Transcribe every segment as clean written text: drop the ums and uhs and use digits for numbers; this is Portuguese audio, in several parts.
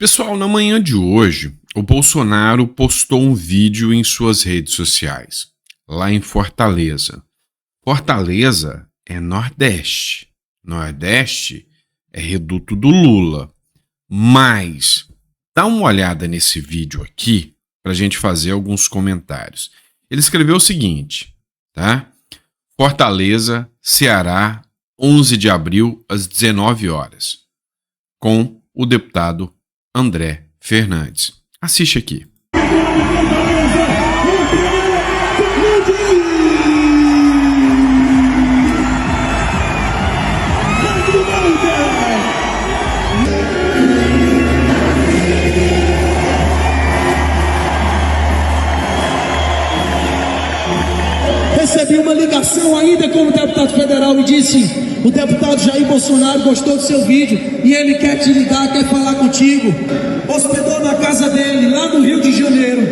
Pessoal, na manhã de hoje, o Bolsonaro postou um vídeo em suas redes sociais, lá em Fortaleza. Fortaleza é Nordeste. Nordeste é reduto do Lula. Mas dá uma olhada nesse vídeo aqui para a gente fazer alguns comentários. Ele escreveu o seguinte, tá? Fortaleza, Ceará, 11 de abril, às 19 horas, com o deputado André Fernandes. Assiste aqui. Recebi uma ligação ainda como deputado federal e disse: o deputado Jair Bolsonaro gostou do seu vídeo e ele quer te ligar, quer falar contigo. Hospedou na casa dele, lá no Rio de Janeiro.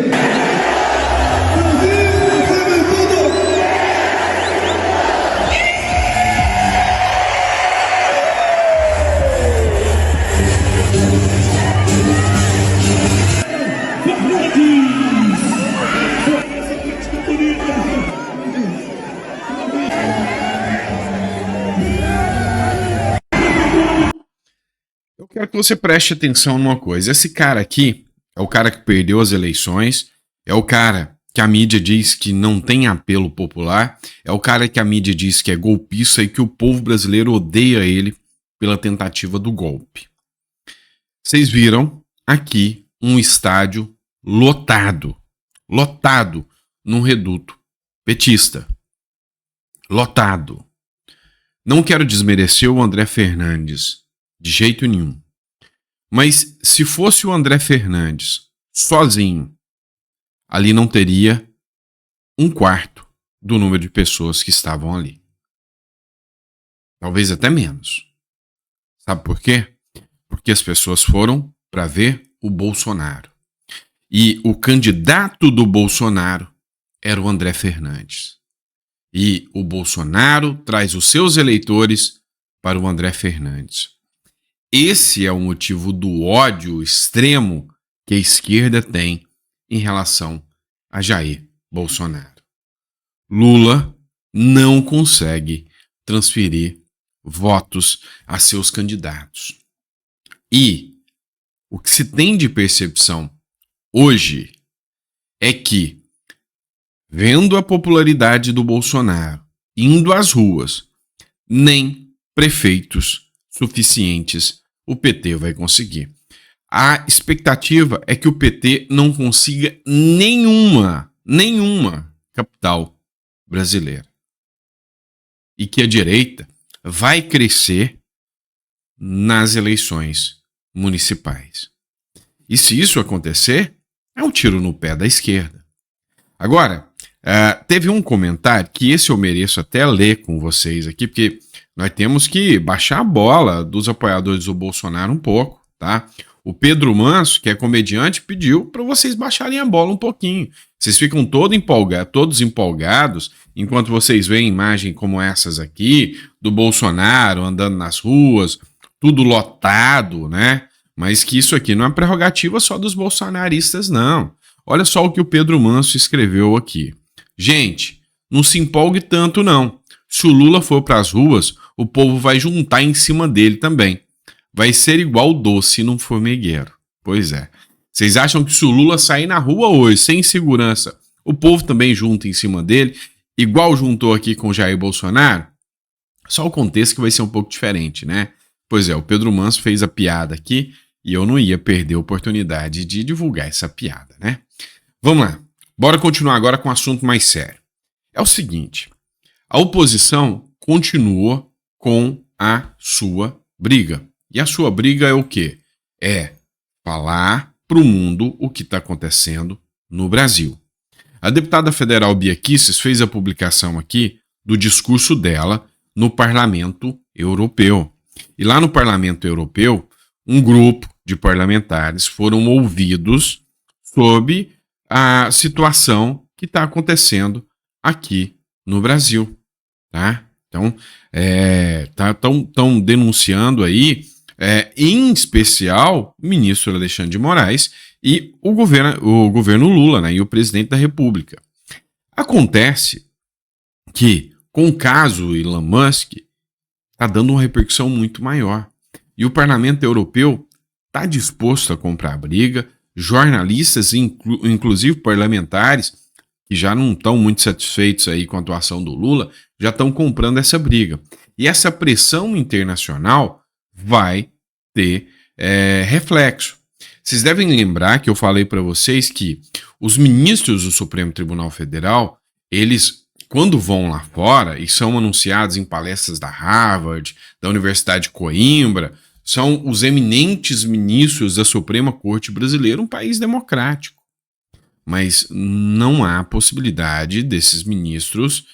Eu quero que você preste atenção numa coisa. Esse cara aqui é o cara que perdeu as eleições, é o cara que a mídia diz que não tem apelo popular, é o cara que a mídia diz que é golpista e que o povo brasileiro odeia ele pela tentativa do golpe. Vocês viram aqui um estádio lotado num reduto petista. Lotado. Não quero desmerecer o André Fernandes, de jeito nenhum. Mas se fosse o André Fernandes sozinho, ali não teria 1/4 do número de pessoas que estavam ali. Talvez até menos. Sabe por quê? Porque as pessoas foram para ver o Bolsonaro. E o candidato do Bolsonaro era o André Fernandes. E o Bolsonaro traz os seus eleitores para o André Fernandes. Esse é o motivo do ódio extremo que a esquerda tem em relação a Jair Bolsonaro. Lula não consegue transferir votos a seus candidatos. E o que se tem de percepção hoje é que, vendo a popularidade do Bolsonaro indo às ruas, nem prefeitos suficientes o PT vai conseguir. A expectativa é que o PT não consiga nenhuma capital brasileira. E que a direita vai crescer nas eleições municipais. E se isso acontecer, é um tiro no pé da esquerda. Agora, teve um comentário que esse eu mereço até ler com vocês aqui, porque nós temos que baixar a bola dos apoiadores do Bolsonaro um pouco, tá? O Pedro Manso, que é comediante, pediu para vocês baixarem a bola um pouquinho. Vocês ficam todos empolgados, enquanto vocês veem imagem como essas aqui, do Bolsonaro andando nas ruas, tudo lotado, né? Mas que isso aqui não é prerrogativa só dos bolsonaristas, não. Olha só o que o Pedro Manso escreveu aqui. Gente, não se empolgue tanto, não. Se o Lula for para as ruas, o povo vai juntar em cima dele também. Vai ser igual doce num formigueiro. Pois é. Vocês acham que se o Lula sair na rua hoje, sem segurança, o povo também junta em cima dele, igual juntou aqui com o Jair Bolsonaro? Só o contexto que vai ser um pouco diferente, né? Pois é, o Pedro Manso fez a piada aqui e eu não ia perder a oportunidade de divulgar essa piada, né? Vamos lá. Bora continuar agora com um assunto mais sério. É o seguinte. A oposição continua com a sua briga. E a sua briga é o quê? É falar para o mundo o que está acontecendo no Brasil. A deputada federal Bia Kicis fez a publicação aqui do discurso dela no Parlamento Europeu. E lá no Parlamento Europeu, um grupo de parlamentares foram ouvidos sobre a situação que está acontecendo aqui no Brasil. Tá? Então, estão denunciando aí em especial o ministro Alexandre de Moraes e o governo Lula, né, e o presidente da República. Acontece que, com o caso Elon Musk, está dando uma repercussão muito maior. E o Parlamento Europeu está disposto a comprar a briga, jornalistas, inclusive parlamentares, que já não estão muito satisfeitos aí com a atuação do Lula, já estão comprando essa briga. E essa pressão internacional vai ter reflexo. Vocês devem lembrar que eu falei para vocês que os ministros do Supremo Tribunal Federal, eles, quando vão lá fora e são anunciados em palestras da Harvard, da Universidade de Coimbra, são os eminentes ministros da Suprema Corte Brasileira, um país democrático. Mas não há possibilidade desses ministros,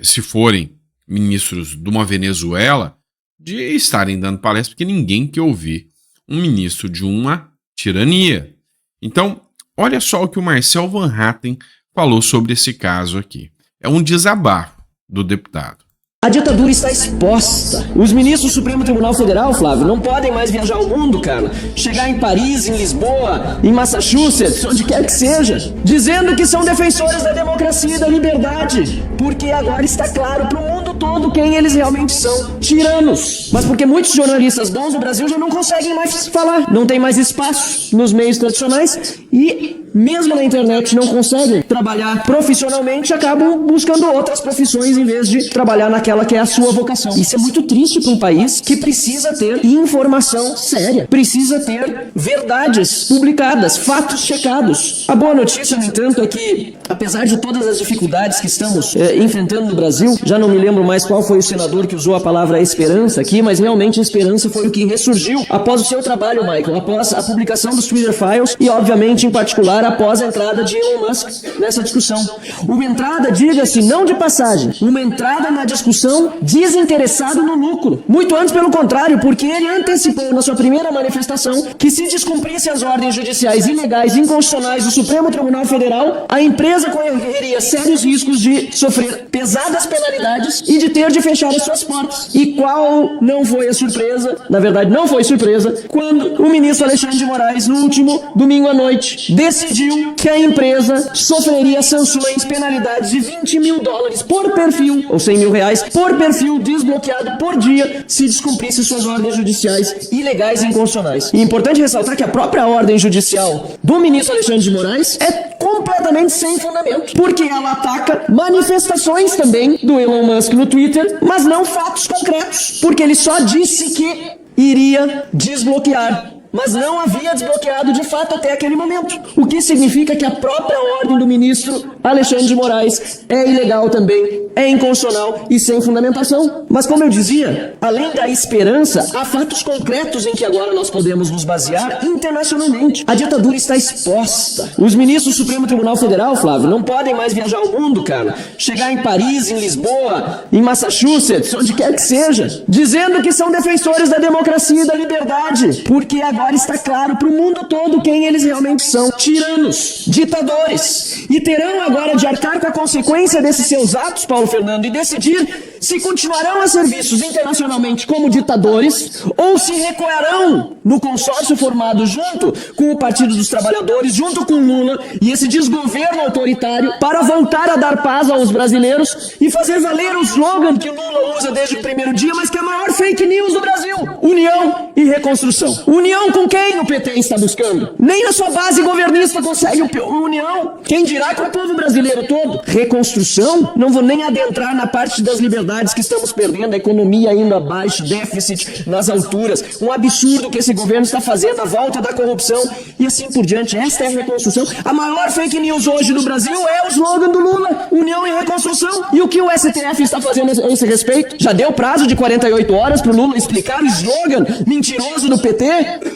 se forem ministros de uma Venezuela, de estarem dando palestra, porque ninguém quer ouvir um ministro de uma tirania. Então, olha só o que o Marcel Van Hatten falou sobre esse caso aqui. É um desabafo do deputado. A ditadura está exposta. Os ministros do Supremo Tribunal Federal, Flávio, não podem mais viajar ao mundo, cara. Chegar em Paris, em Lisboa, em Massachusetts, onde quer que seja, dizendo que são defensores da democracia e da liberdade. Porque agora está claro para o mundo todo quem eles realmente são. Tiranos. Mas porque muitos jornalistas bons do Brasil já não conseguem mais falar. Não tem mais espaço nos meios tradicionais e, mesmo na internet, não conseguem trabalhar profissionalmente, acabam buscando outras profissões em vez de trabalhar naquela que é a sua vocação. Isso é muito triste para um país que precisa ter informação séria, precisa ter verdades publicadas, fatos checados. A boa notícia, no entanto, é que, apesar de todas as dificuldades que estamos enfrentando no Brasil, já não me lembro mais qual foi o senador que usou a palavra esperança aqui, mas realmente a esperança foi o que ressurgiu após o seu trabalho, Michael, após a publicação dos Twitter Files e, obviamente, em particular, após a entrada de Elon Musk nessa discussão. Uma entrada, diga-se, não de passagem, uma entrada na discussão desinteressado no lucro. Muito antes, pelo contrário, porque ele antecipou na sua primeira manifestação que, se descumprisse as ordens judiciais ilegais e inconstitucionais do Supremo Tribunal Federal, a empresa correria sérios riscos de sofrer pesadas penalidades e de ter de fechar as suas portas. E qual não foi a surpresa, na verdade não foi surpresa, quando o ministro Alexandre de Moraes, no último domingo à noite, decidiu que a empresa sofreria sanções, penalidades de $20 mil por perfil, ou R$100 mil, por perfil desbloqueado por dia, se descumprisse suas ordens judiciais ilegais e inconstitucionais. E é importante ressaltar que a própria ordem judicial do ministro Alexandre de Moraes é completamente sem fundamento, porque ela ataca manifestações também do Elon Musk no Twitter, mas não fatos concretos, porque ele só disse que iria desbloquear, mas não havia desbloqueado de fato até aquele momento. O que significa que a própria ordem do ministro Alexandre de Moraes é ilegal também, é inconstitucional e sem fundamentação. Mas, como eu dizia, além da esperança, há fatos concretos em que agora nós podemos nos basear internacionalmente. A ditadura está exposta. Os ministros do Supremo Tribunal Federal, Flávio, não podem mais viajar ao mundo, cara. Chegar em Paris, em Lisboa, em Massachusetts, onde quer que seja, dizendo que são defensores da democracia e da liberdade. Porque agora está claro para o mundo todo quem eles realmente são. Tiranos, ditadores. E terão agora de arcar com a consequência desses seus atos, Paulo Fernando, e decidir se continuarão a ser vistos internacionalmente como ditadores ou se recuarão no consórcio formado junto com o Partido dos Trabalhadores, junto com Lula e esse desgoverno autoritário, para voltar a dar paz aos brasileiros e fazer valer o slogan que Lula usa desde o primeiro dia, mas que é a maior fake news do Brasil: união e reconstrução. União com quem o PT está buscando? Nem na sua base governista consegue união. Quem dirá com o povo brasileiro todo? Reconstrução? Não vou nem adentrar na parte das liberdades que estamos perdendo, a economia indo abaixo, déficit nas alturas, um absurdo que esse governo está fazendo, a volta da corrupção e assim por diante. Esta é a reconstrução. A maior fake news hoje no Brasil é o slogan do Lula: união e reconstrução. E o que o STF está fazendo a esse respeito? Já deu prazo de 48 horas para o Lula explicar o slogan mentiroso do PT?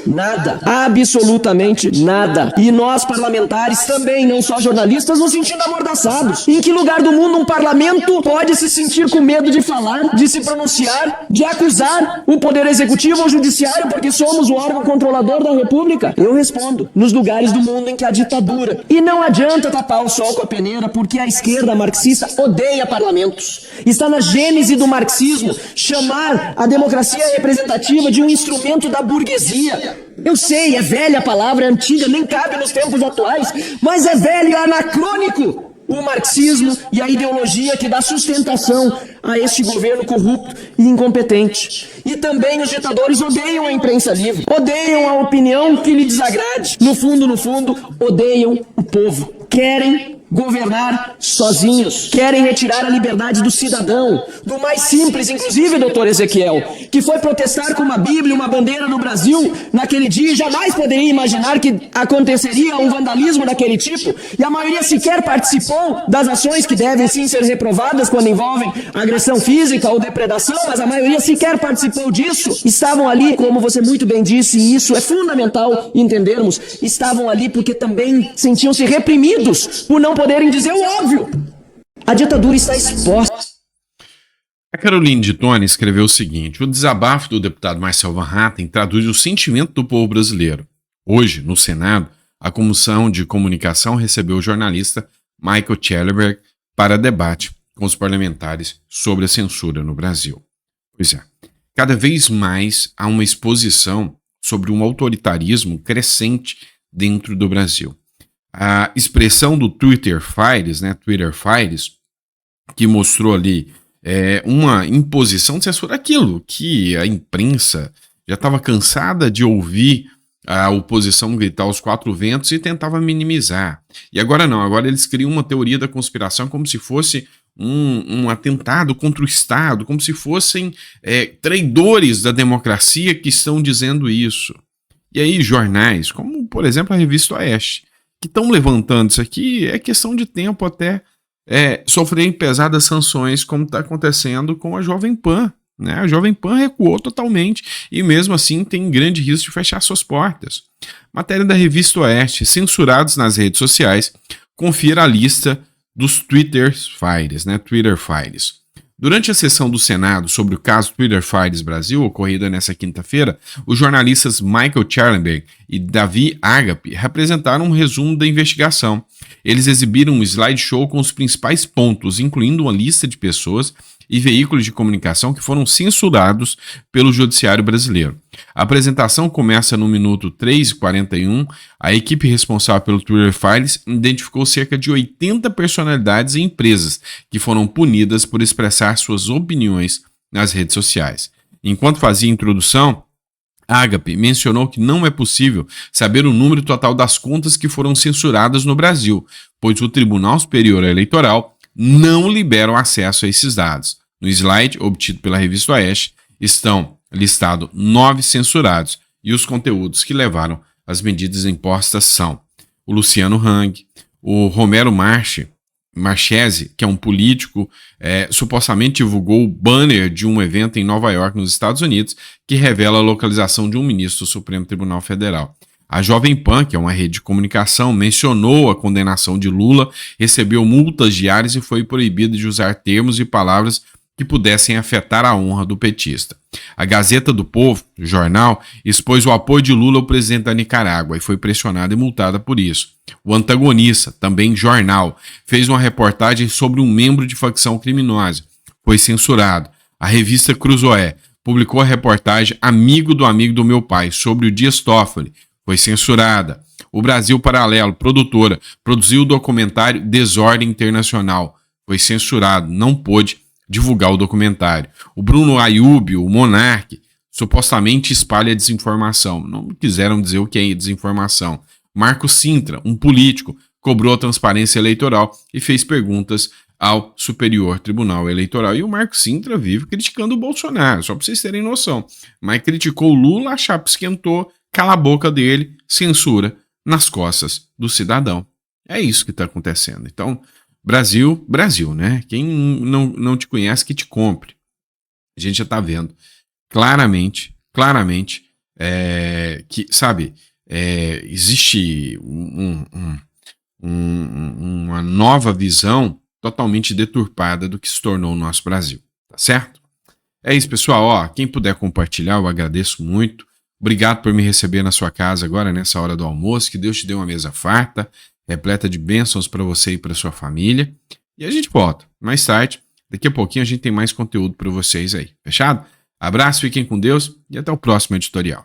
Nada. Absolutamente nada. E nós, parlamentares, também, não só jornalistas, nos sentindo amordaçados. Em que lugar do mundo um parlamento pode se sentir com medo medo de falar, de se pronunciar, de acusar o Poder Executivo ou Judiciário porque somos o órgão controlador da República? Eu respondo, nos lugares do mundo em que há ditadura. E não adianta tapar o sol com a peneira, porque a esquerda marxista odeia parlamentos. Está na gênese do marxismo chamar a democracia representativa de um instrumento da burguesia. Eu sei, é velha a palavra, é antiga, nem cabe nos tempos atuais, mas é velho e anacrônico o marxismo e a ideologia que dá sustentação a este governo corrupto e incompetente. E também os ditadores odeiam a imprensa livre, odeiam a opinião que lhe desagrade. No fundo, odeiam o povo. Querem governar sozinhos. Querem retirar a liberdade do cidadão, do mais simples, inclusive, doutor Ezequiel, que foi protestar com uma Bíblia, uma bandeira no Brasil naquele dia e jamais poderia imaginar que aconteceria um vandalismo daquele tipo. E a maioria sequer participou das ações que devem sim ser reprovadas quando envolvem agressão física ou depredação, mas a maioria sequer participou disso. Estavam ali, como você muito bem disse, e isso é fundamental entendermos, estavam ali porque também sentiam-se reprimidos por não poderem dizer o óbvio. A ditadura está exposta. A Caroline de Tone escreveu o seguinte: o desabafo do deputado Marcel Van Hatten traduz o sentimento do povo brasileiro. Hoje, no Senado, a Comissão de Comunicação recebeu o jornalista Michael Schellenberg para debate com os parlamentares sobre a censura no Brasil. Pois é, cada vez mais há uma exposição sobre um autoritarismo crescente dentro do Brasil. A expressão do Twitter Files, que mostrou ali uma imposição de censura, aquilo que a imprensa já estava cansada de ouvir a oposição gritar aos quatro ventos e tentava minimizar. E agora não, agora eles criam uma teoria da conspiração como se fosse um atentado contra o Estado, como se fossem traidores da democracia que estão dizendo isso. E aí jornais, como por exemplo a Revista Oeste, que estão levantando isso aqui, é questão de tempo até sofrerem pesadas sanções, como está acontecendo com a Jovem Pan. Né? A Jovem Pan recuou totalmente e mesmo assim tem grande risco de fechar suas portas. Matéria da Revista Oeste: censurados nas redes sociais, confira a lista dos Twitter Files. Durante a sessão do Senado sobre o caso Twitter Files Brasil, ocorrida nesta quinta-feira, os jornalistas Michael Schellenberg e Davi Agape apresentaram um resumo da investigação. Eles exibiram um slideshow com os principais pontos, incluindo uma lista de pessoas e veículos de comunicação que foram censurados pelo Judiciário brasileiro. A apresentação começa no minuto 3:41. A equipe responsável pelo Twitter Files identificou cerca de 80 personalidades e empresas que foram punidas por expressar suas opiniões nas redes sociais. Enquanto fazia a introdução, Agape mencionou que não é possível saber o número total das contas que foram censuradas no Brasil, pois o Tribunal Superior Eleitoral não libera o acesso a esses dados. No slide obtido pela Revista Oeste estão listados 9 censurados e os conteúdos que levaram as medidas impostas são o Luciano Hang, o Romero Marchese, que é um político, supostamente divulgou o banner de um evento em Nova York, nos Estados Unidos, que revela a localização de um ministro do Supremo Tribunal Federal. A Jovem Pan, que é uma rede de comunicação, mencionou a condenação de Lula, recebeu multas diárias e foi proibida de usar termos e palavras que pudessem afetar a honra do petista. A Gazeta do Povo, jornal, expôs o apoio de Lula ao presidente da Nicarágua e foi pressionada e multada por isso. O Antagonista, também jornal, fez uma reportagem sobre um membro de facção criminosa. Foi censurado. A revista Cruzoé publicou a reportagem Amigo do Meu Pai, sobre o Dias Toffoli. Foi censurada. O Brasil Paralelo, produtora, produziu o documentário Desordem Internacional. Foi censurado, não pôde divulgar o documentário. O Bruno Ayub, o Monark, supostamente espalha desinformação. Não quiseram dizer o que é desinformação. Marco Sintra, um político, cobrou a transparência eleitoral e fez perguntas ao Superior Tribunal Eleitoral. E o Marco Sintra vive criticando o Bolsonaro, só para vocês terem noção. Mas criticou o Lula, a chapa esquentou, cala a boca dele, censura nas costas do cidadão. É isso que está acontecendo. Então, Brasil, né? Quem não te conhece, que te compre. A gente já está vendo claramente, que, sabe, existe uma nova visão totalmente deturpada do que se tornou o nosso Brasil. tá certo? É isso, pessoal. Ó, quem puder compartilhar, eu agradeço muito. Obrigado por me receber na sua casa agora, nessa hora do almoço. Que Deus te dê uma mesa farta, repleta de bênçãos para você e para sua família. E a gente volta mais tarde. Daqui a pouquinho a gente tem mais conteúdo para vocês aí. Fechado? Abraço, fiquem com Deus e até o próximo editorial.